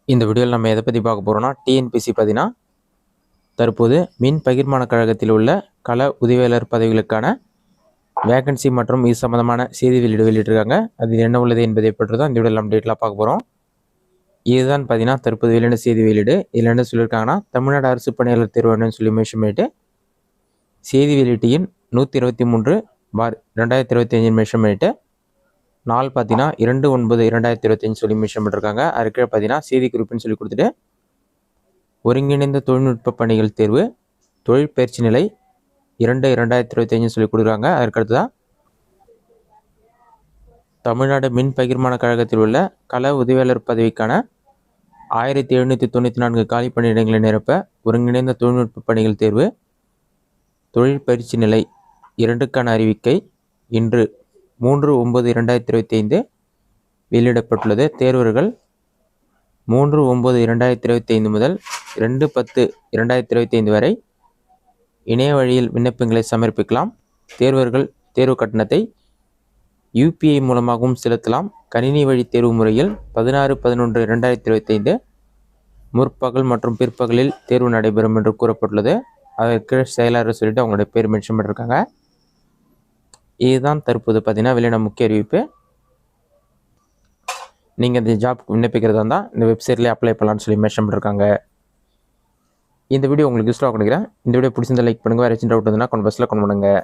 இந்த வீடியோவில் நம்ம எதை பற்றி பார்க்க போகிறோம்னா டிஎன்பிசி பார்த்தீங்கன்னா தற்போது மின் பகிர்மான கழகத்தில் உள்ள கள உதவியாளர் பதவிகளுக்கான வேகன்சி மற்றும் இது சம்பந்தமான செய்தி வெளியிட்டிருக்காங்க. அது என்ன உள்ளது என்பதை பற்றி தான் இந்த வீடியோவில் நம்ம டீட்டெயிலாக பார்க்க போகிறோம். இதுதான் பார்த்தீங்கன்னா தற்போது வெளியான செய்தி வெளியீடு. இதில் என்ன சொல்லியிருக்காங்கன்னா, தமிழ்நாடு அரசு பணியாளர் தேர்வாணையம் சொல்லி மென்ஷன் பண்ணிட்டு செய்தி வெளியீட்டின் 123/2025 மென்ஷன் பண்ணிட்டு நாள் பார்த்தீங்கன்னா 2/9/2025 சொல்லி மென்ஷன் பண்ணிருக்காங்க. அதுக்கு பார்த்தீங்கன்னா செய்தி குறிப்புன்னு சொல்லி கொடுத்துட்டு ஒருங்கிணைந்த தொழில்நுட்ப பணிகள் தேர்வு தொழில் பயிற்சி நிலை 2/2025 சொல்லி கொடுக்குறாங்க. அதுக்கடுத்து தான் தமிழ்நாடு மின் பகிர்மான கழகத்தில் உள்ள கள உதவியாளர் பதவிக்கான 1794 காலி பணியிடங்களை நிரப்ப ஒருங்கிணைந்த தொழில்நுட்ப பணிகள் தேர்வு தொழில் பயிற்சி நிலை 2க்கான அறிவிக்கை இன்று 3/9/2025 வெளியிடப்பட்டுள்ளது. தேர்வர்கள் 3/9/2025 முதல் 2/10/2025 வரை இணைய வழியில் விண்ணப்பங்களை சமர்ப்பிக்கலாம். தேர்வர்கள் தேர்வு கட்டணத்தை UPI மூலமாகவும் செலுத்தலாம். கணினி வழி தேர்வு முறையில் 16/11/2025 முற்பகல் மற்றும் பிற்பகலில் தேர்வு நடைபெறும் என்று கூறப்பட்டுள்ளது. அதற்கு செயலாளர் சொல்லிட்டு அவங்களுடைய பேர் மென்ஷன் பண்ணியிருக்காங்க. இதுதான் தற்போது பார்த்தீங்கன்னா வெளியான முக்கிய அறிவிப்பு. நீங்கள் இந்த ஜாப் விண்ணப்பிக்கிறதா இருந்தால் இந்த வெப்சைட்லேயே அப்ளை பண்ணலான்னு சொல்லி மென்ஷன் பண்ணியிருக்காங்க. இந்த வீடியோ உங்களுக்கு யூஸ்ஃபுல்லாக கொடுக்குறேன். இந்த வீடியோ பிடிச்சிருந்தா லைக் பண்ணுங்கள். வேறு ஏதாச்சும் டவுட் இருந்தால் கமெண்ட் பாக்ஸில் கமெண்ட் பண்ணுங்கள்.